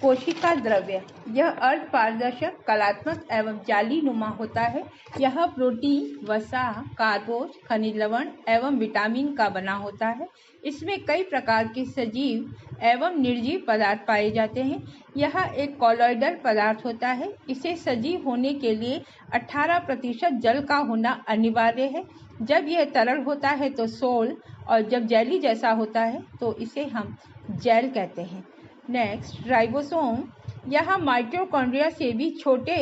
कोशिका द्रव्य यह अर्ध पारदर्शक, कलात्मक एवं जाली नुमा होता है। यह प्रोटीन, वसा, कार्बोज, खनिज लवण एवं विटामिन का बना होता है। इसमें कई प्रकार के सजीव एवं निर्जीव पदार्थ पाए जाते हैं। यह एक कॉलॉइडल पदार्थ होता है। इसे सजीव होने के लिए 18% जल का होना अनिवार्य है। जब यह तरल होता है तो सोल, और जब जेली जैसा होता है तो इसे हम जेल कहते हैं। नेक्स्ट, राइबोसोम यह माइटोकॉन्ड्रिया से भी छोटे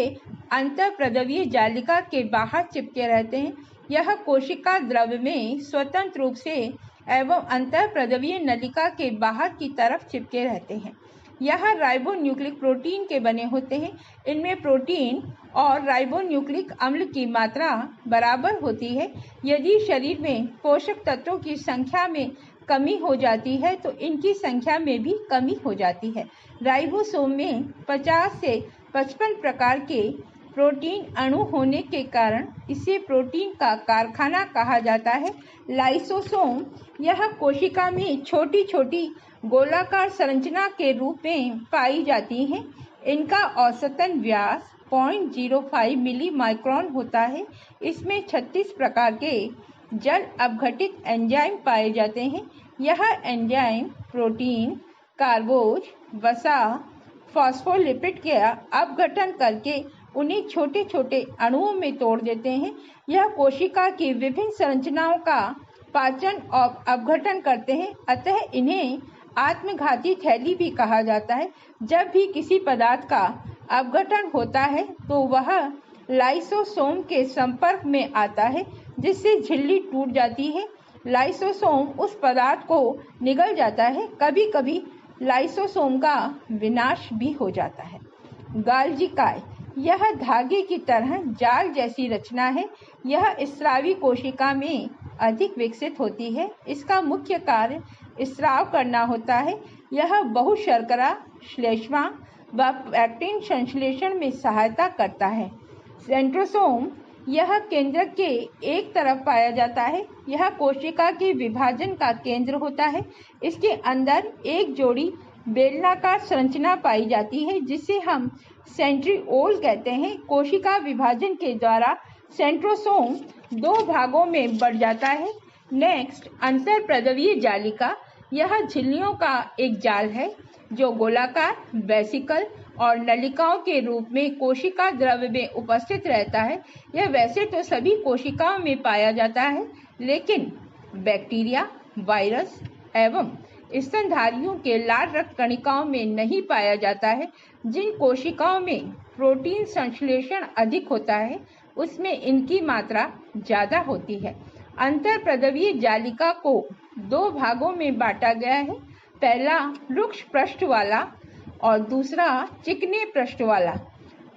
अंतःप्रद्रव्य जालिका के बाहर चिपके रहते हैं। यह कोशिका द्रव्य में स्वतंत्र रूप से एवं अंतःप्रद्रव्य नलिका के बाहर की तरफ चिपके रहते हैं। यह राइबोन्यूक्लिक प्रोटीन के बने होते हैं। इनमें प्रोटीन और राइबोन्यूक्लिक अम्ल की मात्रा बराबर होती है। यदि शरीर में पोषक तत्वों की संख्या में कमी हो जाती है तो इनकी संख्या में भी कमी हो जाती है। राइबोसोम में 50 से 55 प्रकार के प्रोटीन अणु होने के कारण इसे प्रोटीन का कारखाना कहा जाता है। लाइसोसोम यह कोशिका में छोटी छोटी गोलाकार संरचना के रूप में पाई जाती हैं। इनका औसतन व्यास 0.05 मिली माइक्रोन होता है। इसमें 36 प्रकार के जल अपघटित एंजाइम पाए जाते हैं। यह एंजाइम प्रोटीन, कार्बोज, वसा, फॉस्फोलिपिड का अपघटन करके उन्हें छोटे छोटे अणुओं में तोड़ देते हैं। यह कोशिका की विभिन्न संरचनाओं का पाचन और अपघटन करते हैं, अतः इन्हें आत्मघाती थैली भी कहा जाता है। जब भी किसी पदार्थ का अपघटन होता है तो वह लाइसोसोम के संपर्क में आता है, जिससे झिल्ली टूट जाती है। लाइसोसोम उस पदार्थ को निगल जाता है। कभी कभी लाइसोसोम का विनाश भी हो जाता है। गाल्जिकाय यह धागे की तरह जाल जैसी रचना है। यह स्रावी कोशिका में अधिक विकसित होती है। इसका मुख्य कार्य स्राव करना होता है। यह बहुशर्करा श्लेष्मा व पैक्टिन संश्लेषण में सहायता करता है। सेंट्रोसोम यह केंद्रक के एक तरफ पाया जाता है। यह कोशिका के विभाजन का केंद्र होता है। इसके अंदर एक जोड़ी बेलनाकार संरचना पाई जाती है, जिसे हम सेंट्रिओल कहते हैं। कोशिका विभाजन के द्वारा सेंट्रोसोम 2 भागों में बढ़ जाता है। नेक्स्ट, अंतःप्रद्रव्य जालिका यह झिल्लियों का एक जाल है जो गोलाकार, वेसिकल और नलिकाओं के रूप में कोशिका द्रव्य में उपस्थित रहता है। यह वैसे तो सभी कोशिकाओं में पाया जाता है, लेकिन बैक्टीरिया, वायरस एवं स्तनधारियों के लाल रक्त कणिकाओं में नहीं पाया जाता है। जिन कोशिकाओं में प्रोटीन संश्लेषण अधिक होता है उसमें इनकी मात्रा ज़्यादा होती है। अंतःप्रद्रव्य जालिका को 2 भागों में बांटा गया है। पहला रुक्ष पृष्ठ वाला और दूसरा चिकने पृष्ठ वाला।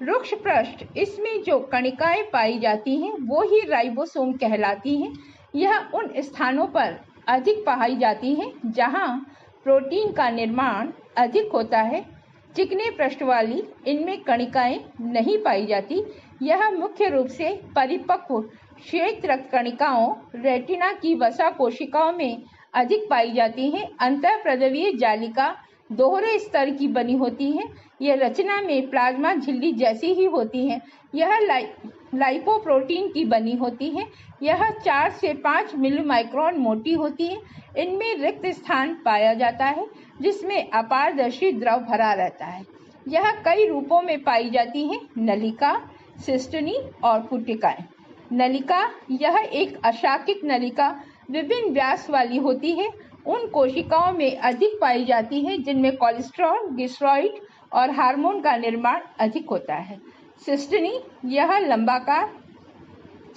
रुक्ष पृष्ठ, इसमें जो कणिकाएं पाई जाती हैं वो ही राइबोसोम कहलाती हैं। यह उन स्थानों पर अधिक पाई जाती हैं जहां प्रोटीन का निर्माण अधिक होता है। चिकने पृष्ठ वाली, इनमें कणिकाएं नहीं पाई जाती। यह मुख्य रूप से परिपक्व श्वेत रक्त कणिकाओं, रेटिना की वसा कोशिकाओं में अधिक पाई जाती हैं। अंतःप्रद्रव्य जालिका दोहरे स्तर की बनी होती है। यह रचना में प्लाज्मा झिल्ली जैसी ही होती है। यह लाइपोप्रोटीन की बनी होती है। यह 4 से 5 मिली माइक्रोन मोटी होती है। इनमें रिक्त स्थान पाया जाता है जिसमें अपारदर्शी द्रव भरा रहता है। यह कई रूपों में पाई जाती है: नलिका, सिस्टनी और पुटिकाएं। नलिका यह एक अशाकित नलिका विभिन्न व्यास वाली होती है। उन कोशिकाओं में अधिक पाई जाती है जिनमें कोलेस्ट्रॉल, ग्लिसरॉइड और हार्मोन का निर्माण अधिक होता है। सिस्टनी यह लंबाकार,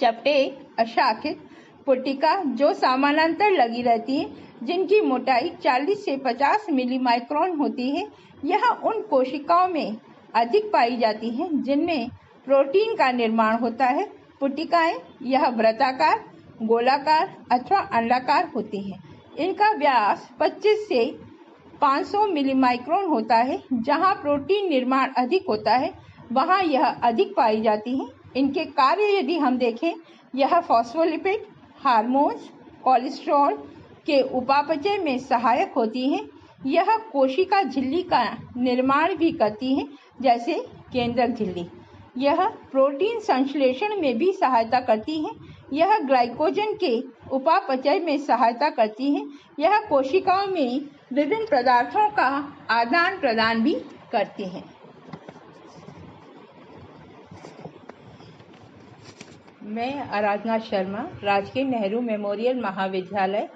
चपटे, अशाखित पुटिका जो समानांतर लगी रहती है, जिनकी मोटाई 40 से 50 मिली माइक्रोन होती है। यह उन कोशिकाओं में अधिक पाई जाती है जिनमें प्रोटीन का निर्माण होता है। पुटिकाएं यह वृत्ताकार, गोलाकार अथवा अंडाकार होती हैं। इनका व्यास 25 से 500 मिली माइक्रोन होता है। जहां प्रोटीन निर्माण अधिक होता है वहां यह अधिक पाई जाती हैं। इनके कार्य यदि हम देखें, यह फॉस्फोलिपिड, हार्मोन्स, कोलेस्ट्रॉल के उपापचय में सहायक होती हैं। यह कोशिका झिल्ली का निर्माण भी करती है, जैसे केंद्रक झिल्ली। यह प्रोटीन संश्लेषण में भी सहायता करती है। यह ग्लाइकोजन के उपापचय में सहायता करती है। यह कोशिकाओं में विभिन्न पदार्थों का आदान प्रदान भी करती है। मैं आराधना शर्मा, राजकीय नेहरू मेमोरियल महाविद्यालय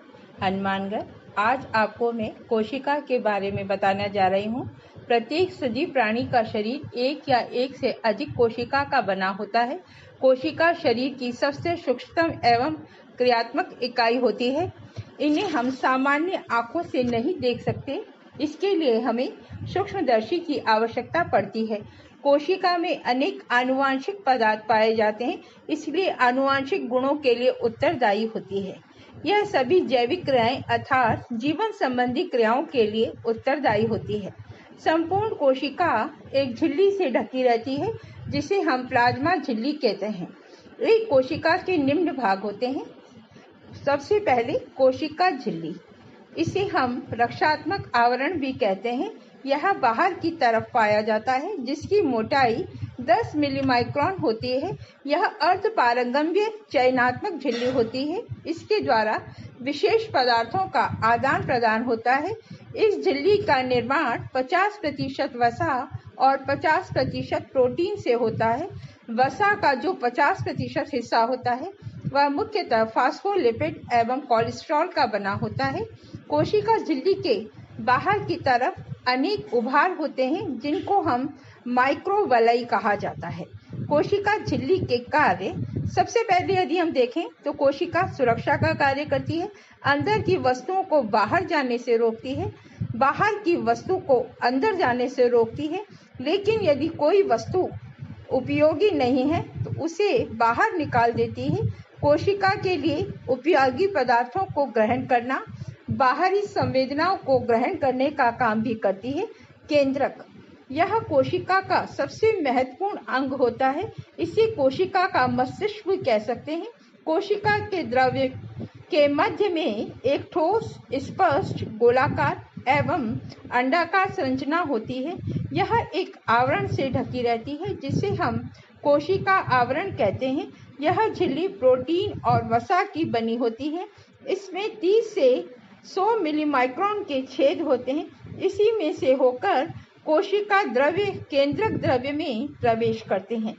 हनुमानगढ़। आज आपको मैं कोशिका के बारे में बताने जा रही हूँ। प्रत्येक सजीव प्राणी का शरीर एक या एक से अधिक कोशिका का बना होता है। कोशिका शरीर की सबसे सूक्ष्मतम एवं क्रियात्मक इकाई होती है। इन्हें हम सामान्य आंखों से नहीं देख सकते, इसके लिए हमें सूक्ष्मदर्शी की आवश्यकता पड़ती है। कोशिका में अनेक आनुवांशिक पदार्थ पाए जाते हैं, इसलिए आनुवांशिक गुणों के लिए उत्तरदायी होती है। यह सभी जैविक क्रियाएं अर्थात जीवन संबंधी क्रियाओं के लिए उत्तरदायी होती है। संपूर्ण कोशिका एक झिल्ली से ढकी रहती है, जिसे हम प्लाज्मा झिल्ली कहते हैं। एक कोशिका के निम्न भाग होते हैं। सबसे पहले कोशिका झिल्ली, इसे हम रक्षात्मक आवरण भी कहते हैं। यह बाहर की तरफ पाया जाता है, जिसकी मोटाई 10 मिलीमाइक्रोन होती है। यह अर्धपारगम्य चयनात्मक झिल्ली होती है। इसके द्वारा विशेष पदार्थों का आदान प्रदान होता है। इस झिल्ली का निर्माण 50% वसा और 50% प्रोटीन से होता है। वसा का जो 50% हिस्सा होता है वह मुख्यतः फास्फोलिपिड एवं कोलेस्ट्रॉल का बना होता है। कोशिका झिल्ली के बाहर की तरफ अनेक उभार होते हैं, जिनको हम माइक्रोवलाई कहा जाता है। कोशिका झिल्ली के कार्य, सबसे पहले यदि हम देखें तो कोशिका सुरक्षा का कार्य करती है। अंदर की वस्तुओं को बाहर जाने से रोकती है, बाहर की वस्तु को अंदर जाने से रोकती है। लेकिन यदि कोई वस्तु उपयोगी नहीं है तो उसे बाहर निकाल देती है। कोशिका के लिए उपयोगी पदार्थों को ग्रहण करना, बाहरी संवेदनाओं को ग्रहण करने का काम भी करती है। केंद्रक, यह कोशिका का सबसे महत्वपूर्ण अंग होता है। इसे कोशिका का मस्तिष्क भी कह सकते हैं। कोशिका के द्रव्य के मध्य में एक ठोस, स्पष्ट, गोलाकार एवं अंडाकार संरचना होती है। यह एक आवरण से ढकी रहती है, जिसे हम कोशिका आवरण कहते हैं। यह झिल्ली प्रोटीन और वसा की बनी होती है। इसमें 30 से 100 मिलीमाइक्रोन के छेद होते हैं। इसी में से होकर कोशिका द्रव्य केंद्रक द्रव्य में प्रवेश करते हैं।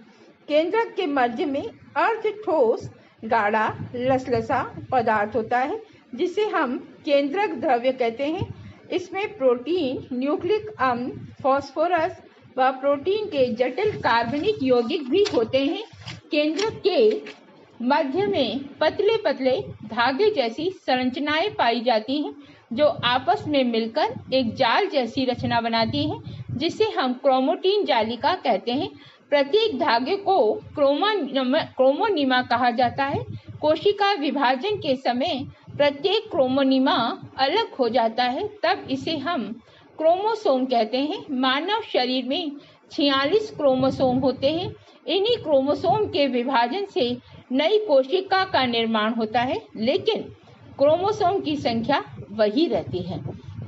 केंद्रक के मध्य में अर्ध ठोस, गाढ़ा, लसलसा पदार्थ होता है, जिसे हम केंद्रक द्रव्य कहते हैं। इसमें प्रोटीन, न्यूक्लिक अम्ल, फास्फोरस व प्रोटीन के जटिल कार्बनिक यौगिक भी होते हैं। केंद्रक के मध्य में पतले पतले धागे जैसी संरचनाएं पाई जाती हैं, जो आपस में मिलकर एक जाल जैसी रचना बनाती हैं, जिसे हम क्रोमैटिन जालिका कहते हैं। प्रत्येक धागे को क्रोमोनिमा कहा जाता है। कोशिका विभाजन के समय प्रत्येक क्रोमोनिमा अलग हो जाता है, तब इसे हम क्रोमोसोम कहते हैं। मानव शरीर में 46 क्रोमोसोम होते हैं। इन्हीं क्रोमोसोम के विभाजन से नई कोशिका का निर्माण होता है, लेकिन क्रोमोसोम की संख्या वही रहती है।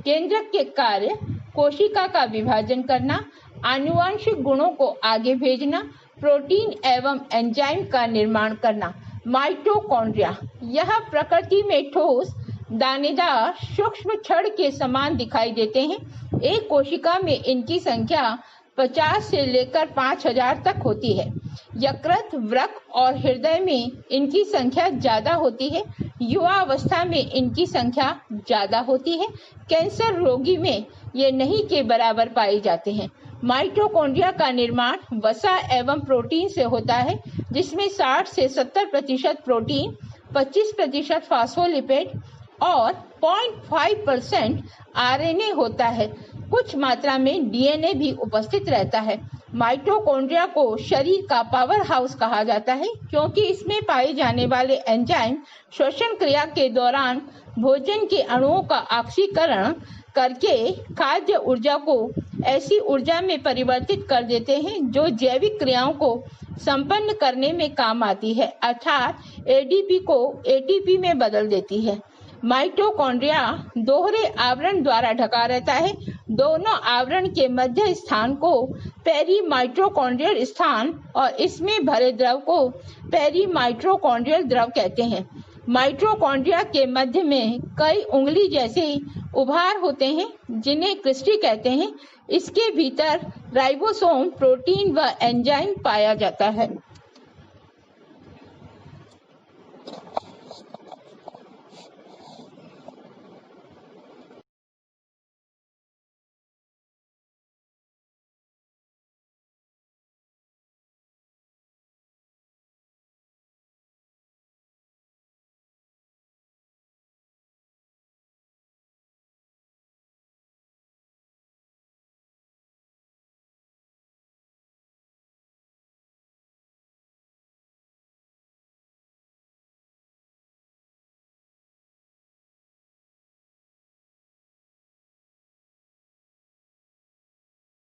केंद्रक के कार्य कोशिका का विभाजन करना, आनुवांशिक गुणों को आगे भेजना, प्रोटीन एवं एंजाइम का निर्माण करना। माइटोकॉन्ड्रिया, यह प्रकृति में ठोस, दानेदार, सूक्ष्म छड़ के समान दिखाई देते हैं। एक कोशिका में इनकी संख्या 50 से लेकर 5000 तक होती है। यकृत, वृक्क और हृदय में इनकी संख्या ज्यादा होती है। युवा अवस्था में इनकी संख्या ज्यादा होती है। कैंसर रोगी में ये नहीं के बराबर पाए जाते हैं। माइटोकॉन्ड्रिया का निर्माण वसा एवं प्रोटीन से होता है, जिसमें 60 से 70% प्रोटीन, 25% फास्फोलिपिड और 0.5% आरएनए होता है। कुछ मात्रा में डीएनए भी उपस्थित रहता है। माइटोकॉन्ड्रिया को शरीर का पावर हाउस कहा जाता है, क्योंकि इसमें पाए जाने वाले एंजाइम श्वसन क्रिया के दौरान भोजन के अणुओं का ऑक्सीकरण करके खाद्य ऊर्जा को ऐसी ऊर्जा में परिवर्तित कर देते हैं जो जैविक क्रियाओं को संपन्न करने में काम आती है, अर्थात एडीपी को एटीपी में बदल देती है। माइटोकॉन्ड्रिया दोहरे आवरण द्वारा ढका रहता है। दोनों आवरण के मध्य स्थान को पेरीमाइटोकॉन्ड्रियल स्थान और इसमें भरे द्रव को पेरीमाइटोकॉन्ड्रियल द्रव कहते हैं। माइटोकॉन्ड्रिया के मध्य में कई उंगली जैसे उभार होते हैं जिन्हें क्रिस्टी कहते हैं। इसके भीतर राइबोसोम, प्रोटीन व एंजाइम पाया जाता है।